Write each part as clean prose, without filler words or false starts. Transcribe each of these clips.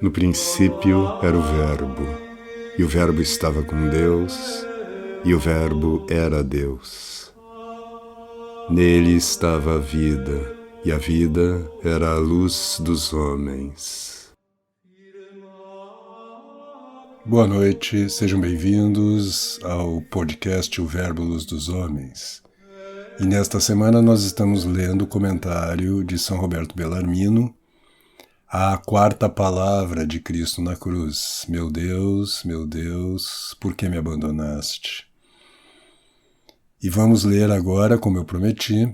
No princípio era o Verbo, e o Verbo estava com Deus, e o Verbo era Deus. Nele estava a vida, e a vida era a luz dos homens. Boa noite, sejam bem-vindos ao podcast O Verbo Luz dos Homens. E nesta semana nós estamos lendo o comentário de São Roberto Bellarmino, a quarta palavra de Cristo na cruz. Meu Deus, por que me abandonaste? E vamos ler agora, como eu prometi,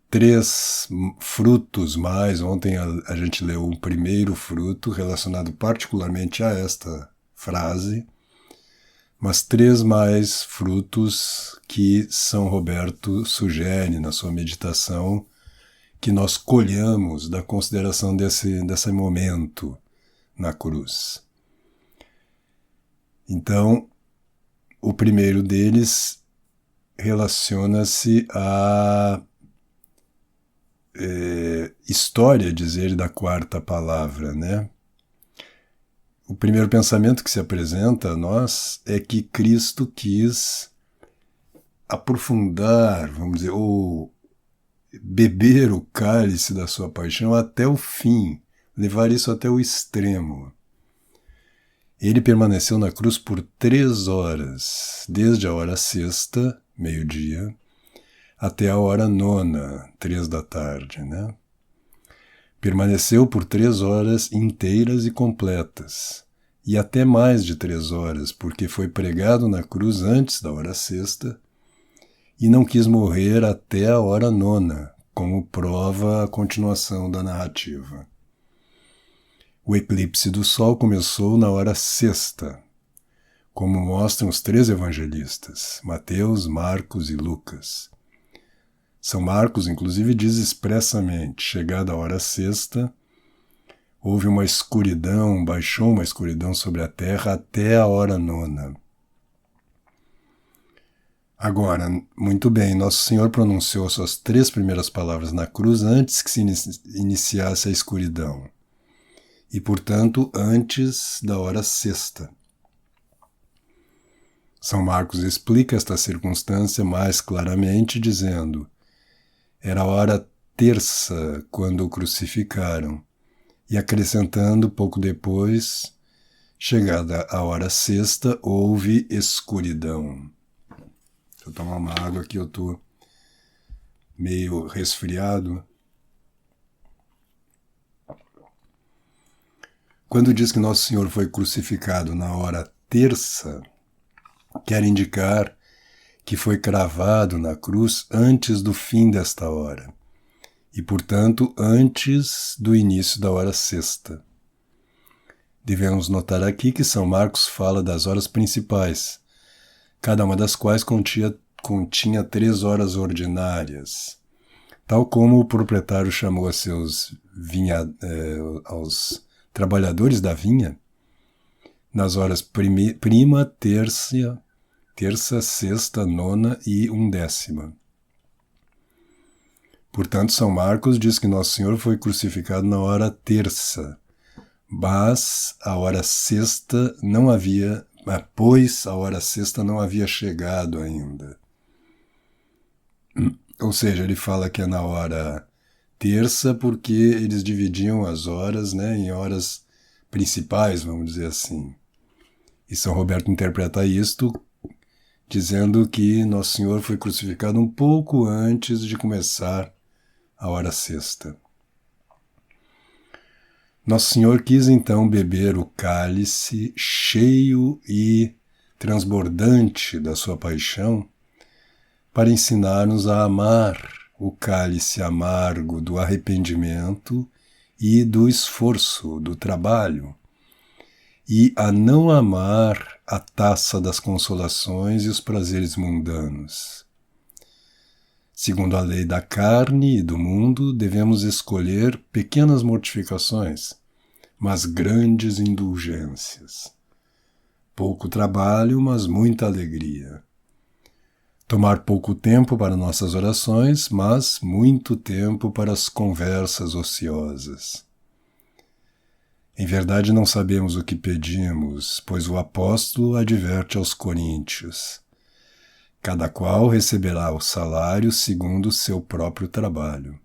3 frutos mais. Ontem a gente leu um primeiro fruto relacionado particularmente a esta frase, mas 3 mais frutos que São Roberto sugere na sua meditação que nós colhamos da consideração desse momento na cruz. Então, o primeiro deles relaciona-se à história, dizer, da quarta palavra, né? O primeiro pensamento que se apresenta a nós é que Cristo quis aprofundar, vamos dizer, ou beber o cálice da sua paixão até o fim, levar isso até o extremo. Ele permaneceu na cruz por 3 horas, desde a hora sexta, meio-dia, até a hora 9, 3 da tarde, né? Permaneceu por 3 horas inteiras e completas, e até mais de 3 horas, porque foi pregado na cruz antes da hora sexta, e não quis morrer até a hora 9, como prova a continuação da narrativa. O eclipse do sol começou na hora sexta, como mostram os 3 evangelistas, Mateus, Marcos e Lucas. São Marcos, inclusive, diz expressamente: chegada a hora sexta, houve uma escuridão, baixou uma escuridão sobre a terra até a hora 9. Agora, muito bem, Nosso Senhor pronunciou suas 3 primeiras palavras na cruz antes que se iniciasse a escuridão, e, portanto, antes da hora sexta. São Marcos explica esta circunstância mais claramente, dizendo: era a hora terça quando o crucificaram, e acrescentando pouco depois: chegada a hora sexta, houve escuridão. Deixa eu tomar uma água aqui, eu estou meio resfriado. Quando diz que Nosso Senhor foi crucificado na hora terça, quer indicar que foi cravado na cruz antes do fim desta hora, e, portanto, antes do início da hora sexta. Devemos notar aqui que São Marcos fala das horas principais, cada uma das quais continha 3 horas ordinárias, tal como o proprietário chamou aos trabalhadores da vinha, nas horas prima, terça, sexta, 9 e 1/10. Portanto, São Marcos diz que Nosso Senhor foi crucificado na hora terça, mas a hora sexta não havia, pois a hora sexta não havia chegado ainda. Ou seja, ele fala que é na hora terça porque eles dividiam as horas, né, em horas principais, vamos dizer assim. E São Roberto interpreta isto dizendo que Nosso Senhor foi crucificado um pouco antes de começar a hora sexta. Nosso Senhor quis então beber o cálice cheio e transbordante da sua paixão para ensinar-nos a amar o cálice amargo do arrependimento e do esforço, do trabalho, e a não amar a taça das consolações e os prazeres mundanos. Segundo a lei da carne e do mundo, devemos escolher pequenas mortificações, mas grandes indulgências. Pouco trabalho, mas muita alegria. Tomar pouco tempo para nossas orações, mas muito tempo para as conversas ociosas. Em verdade não sabemos o que pedimos, pois o apóstolo adverte aos coríntios: cada qual receberá o salário segundo o seu próprio trabalho.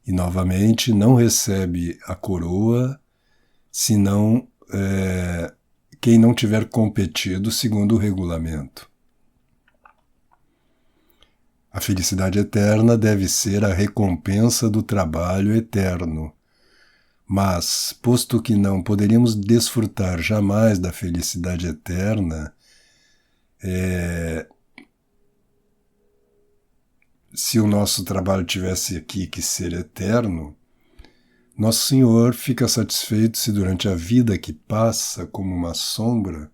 E novamente, não recebe a coroa senão quem não tiver competido segundo o regulamento. A felicidade eterna deve ser a recompensa do trabalho eterno. Mas, posto que não poderíamos desfrutar jamais da felicidade eterna, se o nosso trabalho tivesse aqui que ser eterno, Nosso Senhor fica satisfeito se durante a vida que passa como uma sombra,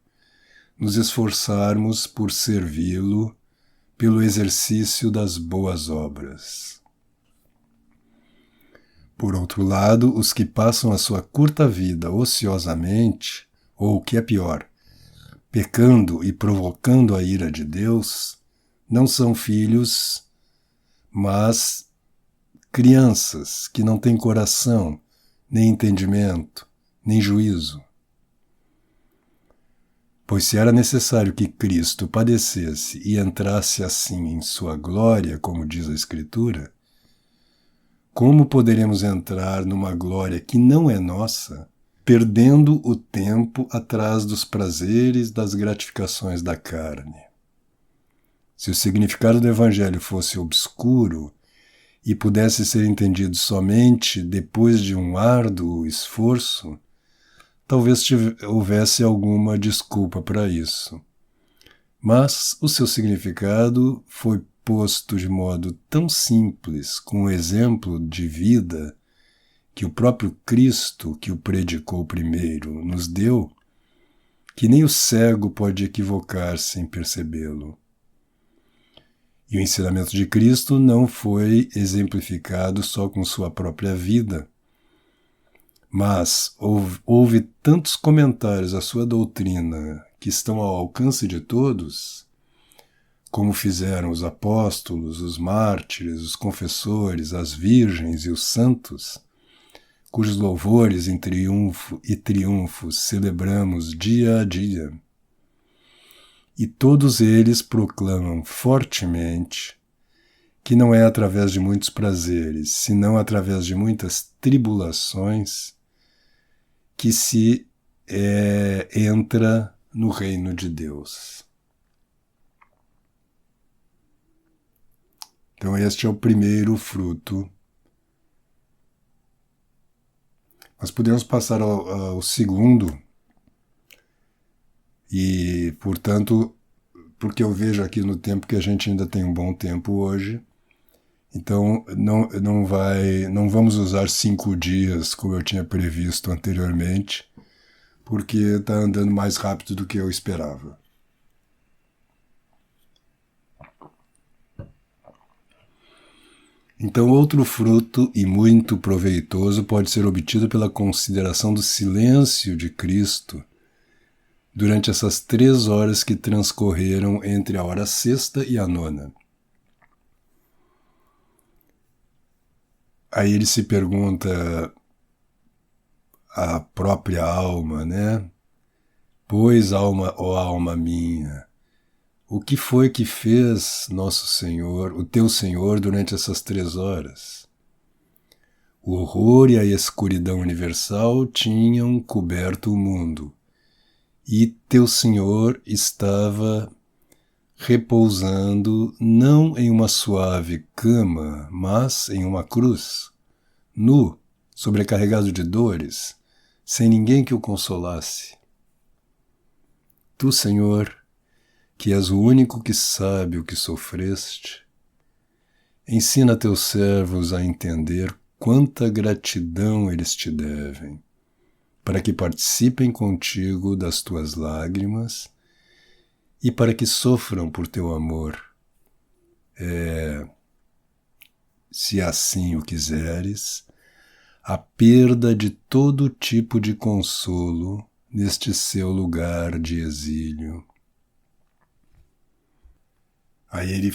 nos esforçarmos por servi-lo pelo exercício das boas obras. Por outro lado, os que passam a sua curta vida ociosamente, ou o que é pior, pecando e provocando a ira de Deus, não são filhos, mas crianças que não têm coração, nem entendimento, nem juízo. Pois se era necessário que Cristo padecesse e entrasse assim em sua glória, como diz a Escritura, como poderemos entrar numa glória que não é nossa, perdendo o tempo atrás dos prazeres, das gratificações da carne? Se o significado do Evangelho fosse obscuro e pudesse ser entendido somente depois de um árduo esforço, talvez houvesse alguma desculpa para isso. Mas o seu significado foi posto de modo tão simples, com o exemplo de vida que o próprio Cristo, que o predicou primeiro, nos deu, que nem o cego pode equivocar-se em percebê-lo. E o ensinamento de Cristo não foi exemplificado só com sua própria vida, mas houve tantos comentários à sua doutrina que estão ao alcance de todos, como fizeram os apóstolos, os mártires, os confessores, as virgens e os santos, cujos louvores em triunfo e triunfos celebramos dia a dia. E todos eles proclamam fortemente que não é através de muitos prazeres, senão através de muitas tribulações, que se entra no reino de Deus. Então este é o primeiro fruto. Nós podemos passar ao segundo, e, portanto, porque eu vejo aqui no tempo que a gente ainda tem um bom tempo hoje, então não vamos usar 5 dias como eu tinha previsto anteriormente, porque está andando mais rápido do que eu esperava. Então, outro fruto e muito proveitoso pode ser obtido pela consideração do silêncio de Cristo durante essas 3 horas que transcorreram entre a hora sexta e a nona. Aí ele se pergunta à própria alma, né? Pois, alma, ó alma minha, o que foi que fez nosso Senhor, o teu Senhor, durante essas 3 horas? O horror e a escuridão universal tinham coberto o mundo, e teu Senhor estava repousando não em uma suave cama, mas em uma cruz, nu, sobrecarregado de dores, sem ninguém que o consolasse. Tu, Senhor, que és o único que sabe o que sofreste, ensina teus servos a entender quanta gratidão eles te devem, para que participem contigo das tuas lágrimas e para que sofram por teu amor, se assim o quiseres, a perda de todo tipo de consolo neste seu lugar de exílio. Aí ele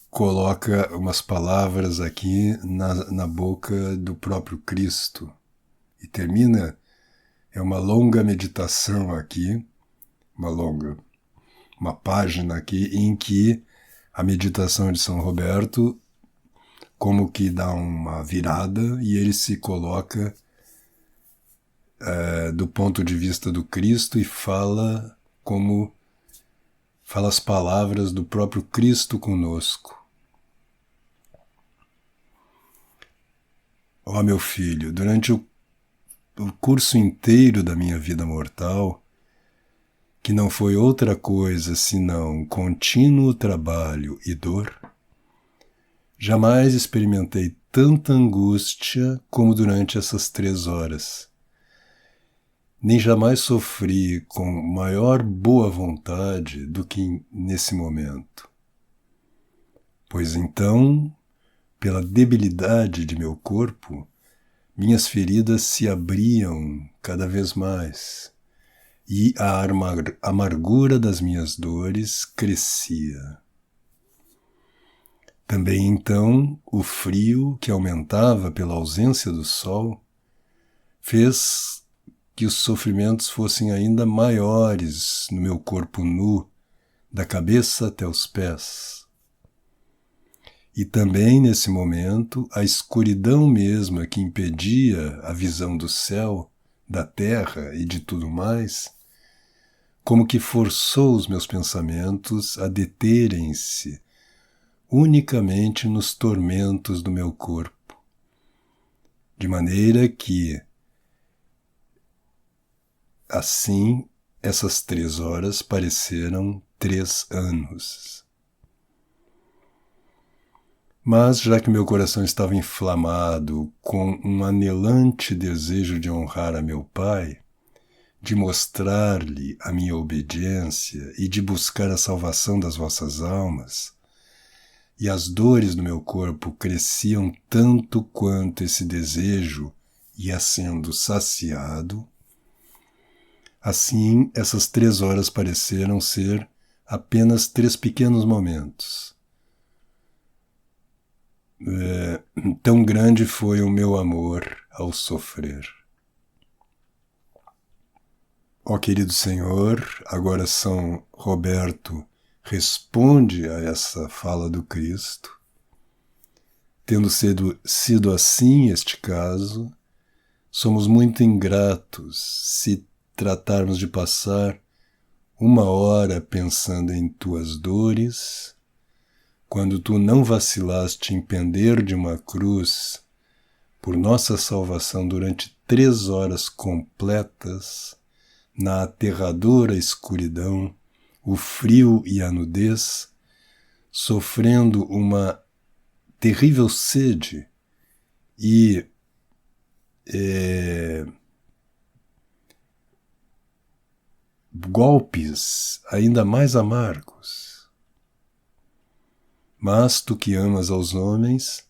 coloca umas palavras aqui na boca do próprio Cristo e termina, é uma longa meditação aqui, uma página aqui em que a meditação de São Roberto como que dá uma virada e ele se coloca do ponto de vista do Cristo e fala as palavras do próprio Cristo conosco. Ó meu filho, durante o curso inteiro da minha vida mortal, que não foi outra coisa senão contínuo trabalho e dor, jamais experimentei tanta angústia como durante essas 3 horas. Nem jamais sofri com maior boa vontade do que nesse momento. Pois então, pela debilidade de meu corpo, minhas feridas se abriam cada vez mais, e a amargura das minhas dores crescia. Também então, o frio que aumentava pela ausência do sol fez que os sofrimentos fossem ainda maiores no meu corpo nu, da cabeça até os pés. E também, nesse momento, a escuridão mesma que impedia a visão do céu, da terra e de tudo mais, como que forçou os meus pensamentos a deterem-se unicamente nos tormentos do meu corpo, de maneira que, assim, essas 3 horas pareceram 3 anos. Mas, já que meu coração estava inflamado com um anelante desejo de honrar a meu Pai, de mostrar-lhe a minha obediência e de buscar a salvação das vossas almas, e as dores do meu corpo cresciam tanto quanto esse desejo ia sendo saciado, assim essas 3 horas pareceram ser apenas 3 pequenos momentos. Tão grande foi o meu amor ao sofrer. Ó querido Senhor, agora São Roberto responde a essa fala do Cristo. Tendo sido assim este caso, somos muito ingratos se tratarmos de passar 1 hora pensando em tuas dores, quando tu não vacilaste em pender de uma cruz por nossa salvação durante 3 horas completas, na aterradora escuridão, o frio e a nudez, sofrendo uma terrível sede e golpes ainda mais amargos. Mas tu que amas aos homens,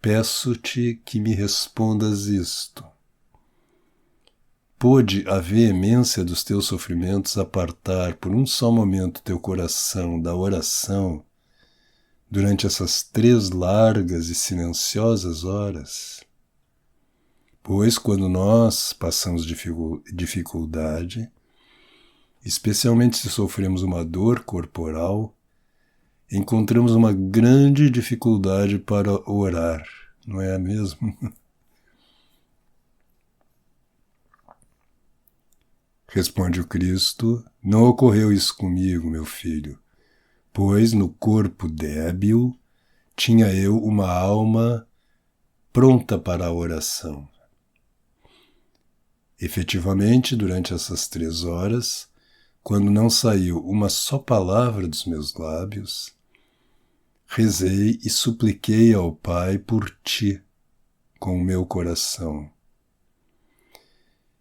peço-te que me respondas isto. Pôde a veemência dos teus sofrimentos apartar por um só momento teu coração da oração durante essas 3 largas e silenciosas horas? Pois quando nós passamos dificuldade, especialmente se sofremos uma dor corporal, encontramos uma grande dificuldade para orar, não é mesmo? Responde o Cristo, não ocorreu isso comigo, meu filho, pois no corpo débil tinha eu uma alma pronta para a oração. Efetivamente, durante essas 3 horas, quando não saiu uma só palavra dos meus lábios, rezei e supliquei ao Pai por ti, com o meu coração.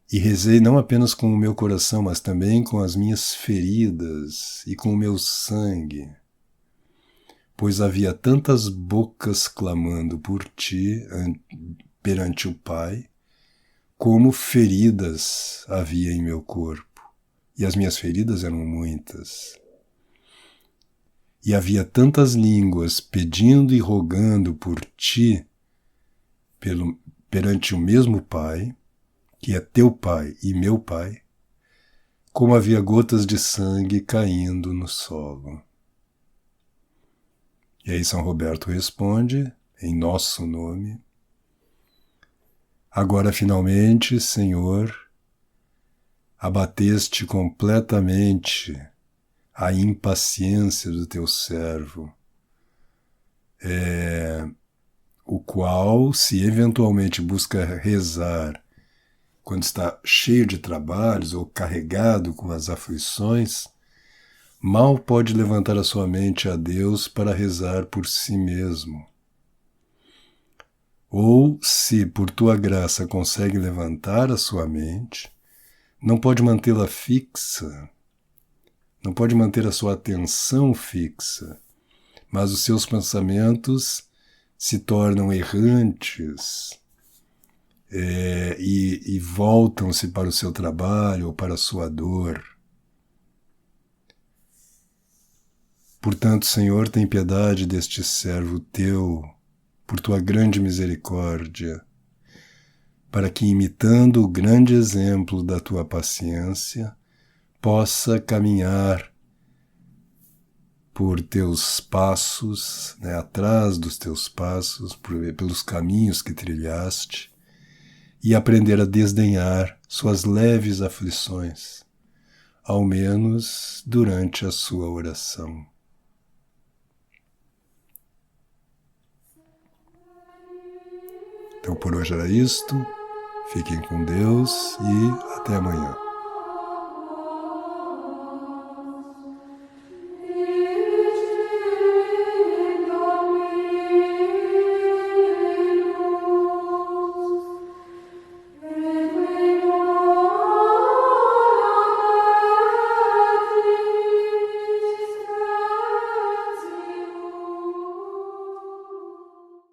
E rezei não apenas com o meu coração, mas também com as minhas feridas e com o meu sangue, pois havia tantas bocas clamando por ti perante o Pai, como feridas havia em meu corpo, e as minhas feridas eram muitas. e havia tantas línguas pedindo e rogando por ti perante o mesmo Pai, que é teu Pai e meu Pai, como havia gotas de sangue caindo no solo. E aí São Roberto responde, em nosso nome: agora finalmente, Senhor, abateste completamente a impaciência do teu servo, o qual, se eventualmente busca rezar quando está cheio de trabalhos ou carregado com as aflições, mal pode levantar a sua mente a Deus para rezar por si mesmo. Ou, se por tua graça consegue levantar a sua mente, não pode mantê-la fixa, não pode manter a sua atenção fixa, mas os seus pensamentos se tornam errantes e voltam-se para o seu trabalho ou para a sua dor. Portanto, Senhor, tem piedade deste servo teu, por tua grande misericórdia, para que, imitando o grande exemplo da tua paciência, possa caminhar por teus passos, atrás dos teus passos, pelos caminhos que trilhaste, e aprender a desdenhar suas leves aflições, ao menos durante a sua oração. Então por hoje era isto, fiquem com Deus e até amanhã.